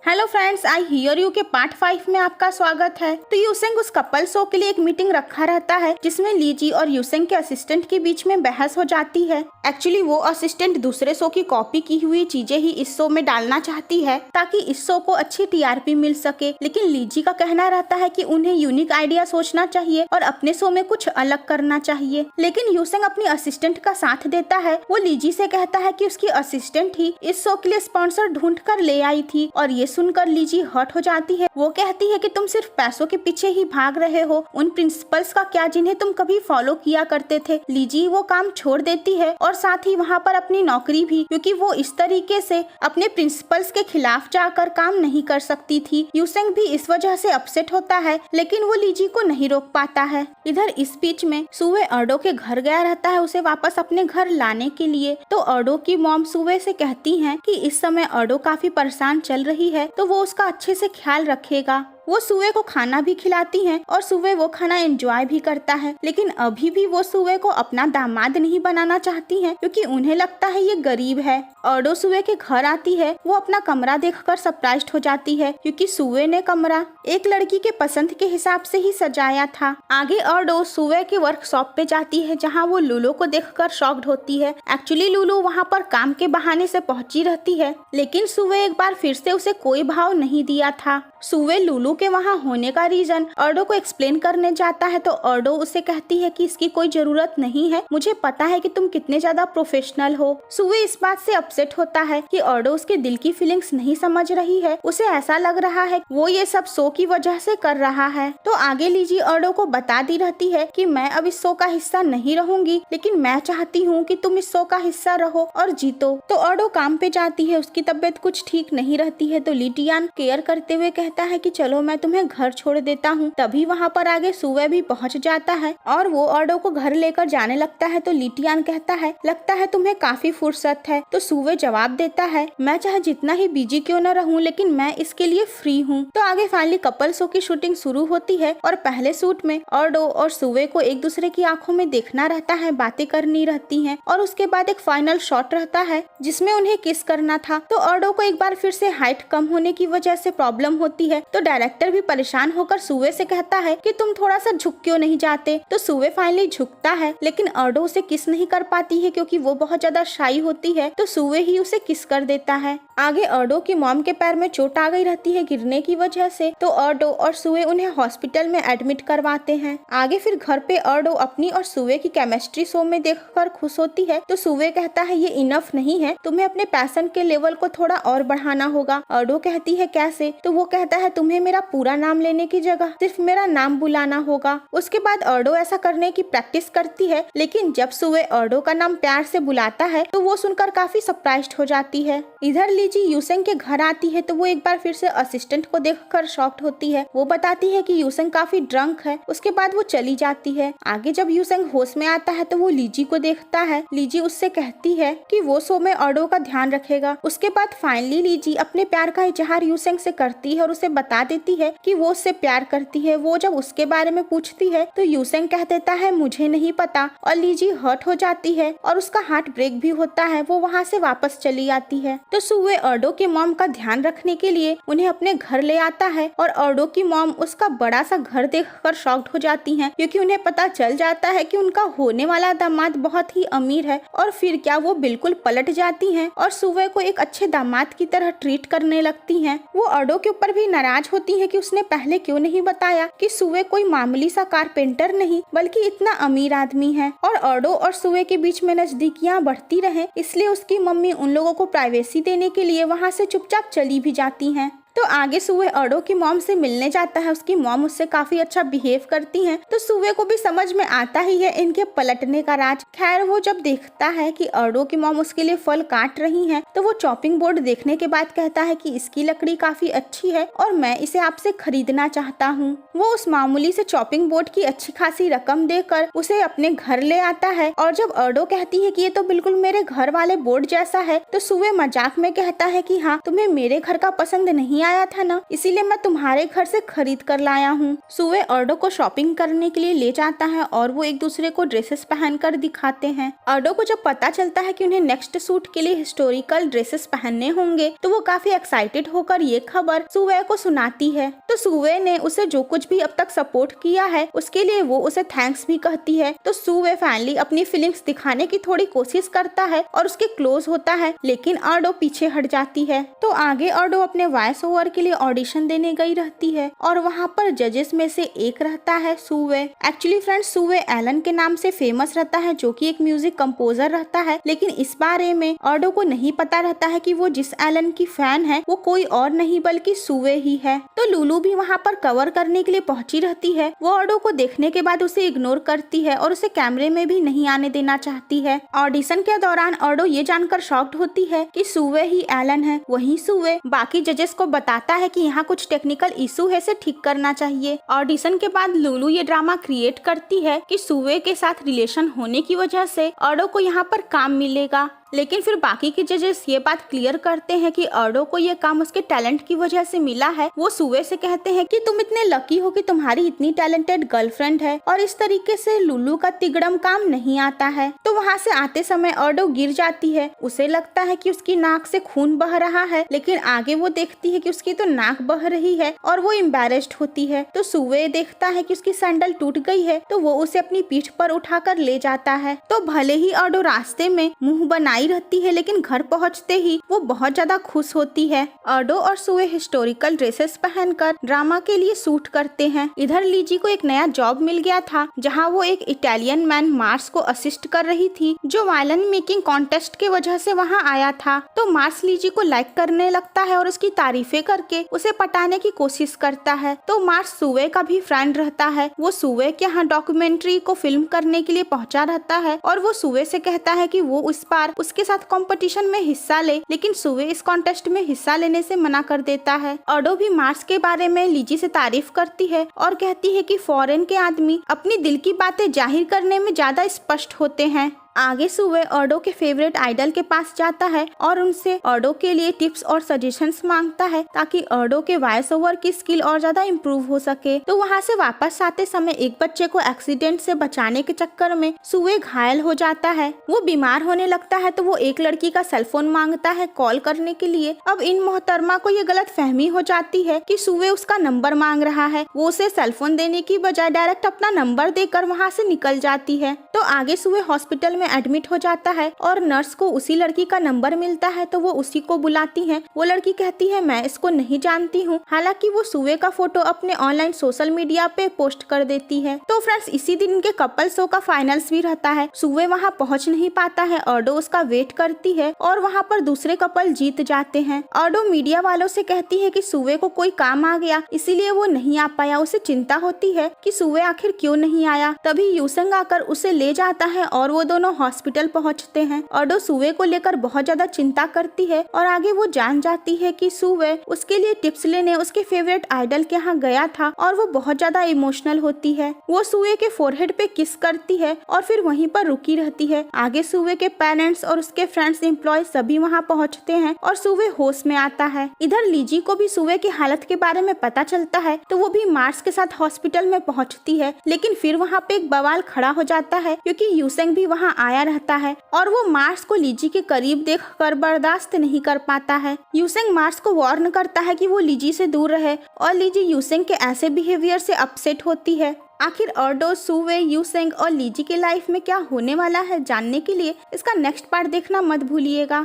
Hello friends, I hear you के part 5 में आपका स्वागत है। तो यूसेंग उस कपल शो के लिए एक मीटिंग रखा रहता है जिसमें लीजी और यूसेंग के असिस्टेंट के बीच में बहस हो जाती है। एक्चुअली वो असिस्टेंट दूसरे शो की कॉपी की हुई चीजें ही इस शो में डालना चाहती है ताकि इस शो को अच्छी टीआरपी मिल सके, लेकिन लीजी का कहना रहता है कि उन्हें यूनिक आइडिया सोचना चाहिए और अपने शो में कुछ अलग करना चाहिए। लेकिन यूसेंग अपनी असिस्टेंट का साथ देता है। वो लीजी से कहता है कि उसकी असिस्टेंट ही इस शो के लिए स्पॉन्सर ढूंढ कर ले आई थी और ये सुनकर लीजी हर्ट हो जाती है। वो कहती है कि तुम सिर्फ पैसों के पीछे ही भाग रहे हो, उन प्रिंसिपल्स का क्या जिन्हें तुम कभी फॉलो किया करते थे। लीजी वो काम छोड़ देती है और साथ ही वहाँ पर अपनी नौकरी भी, क्योंकि वो इस तरीके से अपने प्रिंसिपल्स के खिलाफ जाकर काम नहीं कर सकती थी। यूसेंग भी इस वजह से अपसेट होता है, लेकिन वो लीजी को नहीं रोक पाता है। इधर इस बीच में सुवे अर्डो के घर गया रहता है उसे वापस अपने घर लाने के लिए। तो अर्डो की मॉम सुवे से कहती है कि इस समय अर्डो काफी परेशान चल रही है तो वो उसका अच्छे से ख्याल रखेगा। वो सुवे को खाना भी खिलाती हैं और सुवे वो खाना एंजॉय भी करता है, लेकिन अभी भी वो सुवे को अपना दामाद नहीं बनाना चाहती हैं क्योंकि उन्हें लगता है ये गरीब है। अर्डो सुवे के घर आती है। वो अपना कमरा देखकर सरप्राइज्ड हो जाती है क्योंकि सुवे ने कमरा एक लड़की के पसंद के हिसाब से ही सजाया था। आगे अर्डो सुवे के वर्कशॉप पे जाती है जहाँ वो लूलो को देखकर शॉक्ड होती है। एक्चुअली लूलो वहाँ पर काम के बहाने से पहुंची रहती है, लेकिन सुवे एक बार फिर से उसे कोई भाव नहीं दिया था। सुवे लूलू के वहाँ होने का रीजन अर्डो को एक्सप्लेन करने जाता है तो अर्डो उसे कहती है कि इसकी कोई जरूरत नहीं है, मुझे पता है कि तुम कितने ज्यादा प्रोफेशनल हो। सुवे इस बात से अपसेट होता है कि अर्डो उसके दिल की फीलिंग्स नहीं समझ रही है। उसे ऐसा लग रहा है वो ये सब शो की वजह से कर रहा है। तो आगे लीजी अर्डो को बता दी रहती है कि मैं अब इस शो का हिस्सा नहीं रहूंगी, लेकिन मैं चाहती हूँ कि तुम इस शो का हिस्सा रहो और जीतो। तो अर्डो काम पे जाती है, उसकी तबीयत कुछ ठीक नहीं रहती है। तो लिटियान केयर करते हुए कहता है कि चलो मैं तुम्हें घर छोड़ देता हूँ। तभी वहाँ पर आगे सुवे भी पहुँच जाता है और वो अर्डो को घर लेकर जाने लगता है। तो लिटियान कहता है लगता है तुम्हें काफी फुर्सत है। तो सुवे जवाब देता है मैं चाहे जितना ही बिजी क्यों न रहूं, लेकिन मैं इसके लिए फ्री हूँ। तो आगे फाइनली कपल शो की शूटिंग शुरू होती है और पहले शूट में अर्डो और सुवे को एक दूसरे की आंखों में देखना रहता है, बातें करनी रहती हैं और उसके बाद एक फाइनल शॉट रहता है जिसमें उन्हें किस करना था। तो अर्डो को एक बार फिर से हाइट कम होने की वजह से प्रॉब्लम होती है। तो डायरेक्टर भी परेशान होकर सुवे से कहता है कि तुम थोड़ा सा झुक क्यों नहीं जाते। तो सुवे फाइनली झुकता है, लेकिन अर्डो उसे किस नहीं कर पाती है क्योंकि वो बहुत ज्यादा शाई होती है। तो सुवे ही उसे किस कर देता है। आगे अर्डो की मॉम के पैर में चोट आ गई रहती है गिरने की वजह से। तो अर्डो और सुवे उन्हें हॉस्पिटल में एडमिट करवाते हैं। आगे फिर घर पे अर्डो अपनी और सुवे की केमिस्ट्री शो में देखकर खुश होती है। तो सुवे कहता है ये इनफ नहीं है, तुम्हें अपने पैशन के लेवल को थोड़ा और बढ़ाना होगा। अर्डो कहती है कैसे। तो वो कहता है तुम्हें मेरा पूरा नाम लेने की जगह सिर्फ मेरा नाम बुलाना होगा। उसके बाद अर्डो ऐसा करने की प्रैक्टिस करती है, लेकिन जब सुवे अर्डो का नाम प्यार से बुलाता है तो वो सुनकर काफी सरप्राइज्ड हो जाती है। इधर लीजी यूसेंग के घर आती है तो वो एक बार फिर से असिस्टेंट को देखकर शॉक्ड होती है। वो बताती है कि यूसेंग काफी ड्रंक है। उसके बाद वो चली जाती है। आगे जब यूसेंग होश में आता है तो वो लीजी को देखता है। लीजी उससे कहती है कि वो शो में अर्डो का ध्यान रखेगा। उसके बाद फाइनली लीजी अपने प्यार का इजहार यूसेंग से करती है और उसे बता देती है कि वो उससे प्यार करती है। वो जब उसके बारे में पूछती है तो यूसेंग कह देता है मुझे नहीं पता और लीजी हर्ट हो जाती है और उसका हार्ट ब्रेक भी होता है। वो वहाँ से वापस चली आती है। तो सुवे अर्डो के मॉम का ध्यान रखने के लिए उन्हें अपने घर ले आता है और अर्डो की मॉम उसका बड़ा सा घर देखकर शॉक्ड हो जाती हैं क्योंकि उन्हें पता चल जाता है कि उनका होने वाला दामाद बहुत ही अमीर है। और फिर क्या वो बिल्कुल पलट जाती हैं और सुवे को एक अच्छे दामाद की तरह ट्रीट करने लगती हैं। वो अर्डो के ऊपर भी नाराज होती है कि उसने पहले क्यों नहीं बताया कि सुवे कोई मामूली सा कारपेंटर नहीं बल्कि इतना अमीर आदमी है। और अर्डो और सुवे के बीच में नजदीकियां बढ़ती रहे, इसलिए उसकी मम्मी उन लोगों को प्राइवेसी देने के लिए वहां से चुपचाप चली भी जाती हैं। तो आगे सुवे अर्डो की मॉम से मिलने जाता है। उसकी मॉम उससे काफी अच्छा बिहेव करती हैं। तो सुवे को भी समझ में आता ही है इनके पलटने का राज। खैर वो जब देखता है कि अर्डो की मॉम उसके लिए फल काट रही हैं, तो वो चॉपिंग बोर्ड देखने के बाद कहता है कि इसकी लकड़ी काफी अच्छी है और मैं इसे आपसे खरीदना चाहता हूँ। वो उस मामूली से चॉपिंग बोर्ड की अच्छी खासी रकम देकर उसे अपने घर ले आता है। और जब अर्डो कहती है कि ये तो बिल्कुल मेरे घर वाले बोर्ड जैसा है, तो सुवे मजाक में कहता है कि हाँ तुम्हें मेरे घर का पसंद नहीं आया था ना, इसीलिए मैं तुम्हारे घर से खरीद कर लाया हूँ। सुवे अर्डो को शॉपिंग करने के लिए ले जाता है और वो एक दूसरे को ड्रेसेस पहनकर दिखाते हैं। अर्डो को जब पता चलता है कि उन्हें नेक्स्ट शूट के लिए हिस्टोरिकल ड्रेसेस पहनने होंगे तो वो काफी एक्साइटेड होकर ये खबर सुवे को सुनाती है। तो सुवे ने उसे जो कुछ भी अब तक सपोर्ट किया है उसके लिए वो उसे थैंक्स भी कहती है। तो सुवे फाइनली अपनी फीलिंग्स दिखाने की थोड़ी कोशिश करता है और उसके क्लोज होता है, लेकिन अर्डो पीछे हट जाती है। तो आगे अर्डो अपने वॉइस ओवर के लिए ऑडिशन देने गई रहती है और वहाँ पर जजेस में से एक रहता है सुवे। एक्चुअली फ्रेंड्स, सुवे एलन के नाम से फेमस रहता है जो कि एक म्यूजिक कंपोजर रहता है, लेकिन इस बारे में अर्डो को नहीं पता रहता है कि वो जिस एलन की फैन है वो कोई और नहीं बल्कि सुवे ही है। तो लुलू भी वहाँ पर कवर करने के लिए पहुंची रहती है। वो अर्डो को देखने के बाद उसे इग्नोर करती है और उसे कैमरे में भी नहीं आने देना चाहती है। ऑडिशन के दौरान अर्डो ये जानकर शॉक्ड होती है कि सुवे ही एलन है। वहीं सुवे बाकी जजेस को बताता है कि यहाँ कुछ टेक्निकल इशू है, इसे ठीक करना चाहिए। ऑडिशन के बाद लुलू ये ड्रामा क्रिएट करती है कि सुवे के साथ रिलेशन होने की वजह से अर्डो को यहाँ पर काम मिलेगा, लेकिन फिर बाकी के जजेस ये बात क्लियर करते हैं कि अर्डो को ये काम उसके टैलेंट की वजह से मिला है। वो सुवे से कहते हैं कि तुम इतने लकी हो कि तुम्हारी इतनी टैलेंटेड गर्लफ्रेंड है और इस तरीके से लुलू का तिगड़म काम नहीं आता है। तो वहाँ से आते समय अर्डो गिर जाती है। उसे लगता है कि उसकी नाक से खून बह रहा है, लेकिन आगे वो देखती है कि उसकी तो नाक बह रही है और वो एम्बैरेस्ड होती है। तो सुवे देखता है कि उसकी सैंडल टूट गई है, तो वो उसे अपनी पीठ पर उठाकर ले जाता है। तो भले ही अर्डो रास्ते में मुंह बनाई रहती है, लेकिन घर पहुंचते ही वो बहुत ज्यादा खुश होती है। अर्डो और सुवे हिस्टोरिकल ड्रेसेस पहनकर ड्रामा के लिए शूट करते हैं। इधर लीजी को एक नया जॉब मिल गया था जहां वो एक इटालियन मैन मार्स को असिस्ट कर रही थी जो वायलिन मेकिंग कॉन्टेस्ट की वजह से वहां आया था। तो मार्स लीजी को लाइक करने लगता है और उसकी तारीफें करके उसे पटाने की कोशिश करता है। तो मार्स सुवे का भी फ्रेंड रहता है। वो सुवे के यहाँ डॉक्यूमेंट्री को फिल्म करने के लिए पहुंचा रहता है और वो सुवे से कहता है कि वो इस बार उसके साथ कंपटीशन में हिस्सा ले, लेकिन सुवे इस कॉन्टेस्ट में हिस्सा लेने से मना कर देता है। अर्डो भी मार्स के बारे में लीजी से तारीफ करती है और कहती है कि फॉरेन के आदमी अपनी दिल की बातें जाहिर करने में ज्यादा स्पष्ट होते हैं। आगे सुवे अर्डो के फेवरेट आइडल के पास जाता है और उनसे अर्डो के लिए टिप्स और सजेशंस मांगता है ताकि अर्डो के वॉइस ओवर की स्किल और ज्यादा इम्प्रूव हो सके। तो वहाँ से वापस आते समय एक बच्चे को एक्सीडेंट से बचाने के चक्कर में सुवे घायल हो जाता है। वो बीमार होने लगता है तो वो एक लड़की का सेलफोन मांगता है कॉल करने के लिए। अब इन मोहतरमा को ये गलत फहमी हो जाती है कि सुवे उसका नंबर मांग रहा है। वो उसे सेलफोन देने की बजाय डायरेक्ट अपना नंबर देकर वहाँ से निकल जाती है। तो आगे सुवे हॉस्पिटल एडमिट हो जाता है और नर्स को उसी लड़की का नंबर मिलता है तो वो उसी को बुलाती है। वो लड़की कहती है मैं इसको नहीं जानती हूँ। हालांकि वो सुवे का फोटो अपने ऑनलाइन सोशल मीडिया पे पोस्ट कर देती है। तो फ्रेंड्स, इसी दिन के कपल शो का फाइनल्स भी रहता है। सुवे वहाँ पहुँच नहीं पाता है। अर्डो उसका वेट करती है और वहाँ पर दूसरे कपल जीत जाते हैं। अर्डो मीडिया वालों से कहती है कि सुवे को कोई काम आ गया इसीलिए वो नहीं आ पाया। उसे चिंता होती है कि सुवे आखिर क्यों नहीं आया। तभी यूसंग आकर उसे ले जाता है और वो दोनों हॉस्पिटल पहुंचते हैं। अर्डो सुवे को लेकर बहुत ज्यादा चिंता करती है और आगे वो जान जाती है कि सुवे उसके लिए टिप्स लेने उसके फेवरेट आइडल के यहाँ गया था और वो बहुत ज्यादा इमोशनल होती है। वो सुवे के फोरहेड पे किस करती है और फिर वहीं पर रुकी रहती है। आगे सुवे के पेरेंट्स और उसके फ्रेंड्स एम्प्लॉय सभी वहाँ पहुँचते हैं और सुवे होश में आता है। इधर लीजी को भी सुवे की हालत के बारे में पता चलता है तो वो भी मार्स के साथ हॉस्पिटल में पहुँचती है, लेकिन फिर वहाँ पे एक बवाल खड़ा हो जाता है क्योंकि यूसेंग भी वहाँ आया रहता है और वो मार्स को लीजी के करीब देखकर बर्दाश्त नहीं कर पाता है। यूसेंग मार्स को वार्न करता है कि वो लीजी से दूर रहे और लीजी यूसेंग के ऐसे बिहेवियर से अपसेट होती है। आखिर अर्डो, सुवे, यूसेंग और लीजी के लाइफ में क्या होने वाला है जानने के लिए इसका नेक्स्ट पार्ट देखना मत भूलिएगा।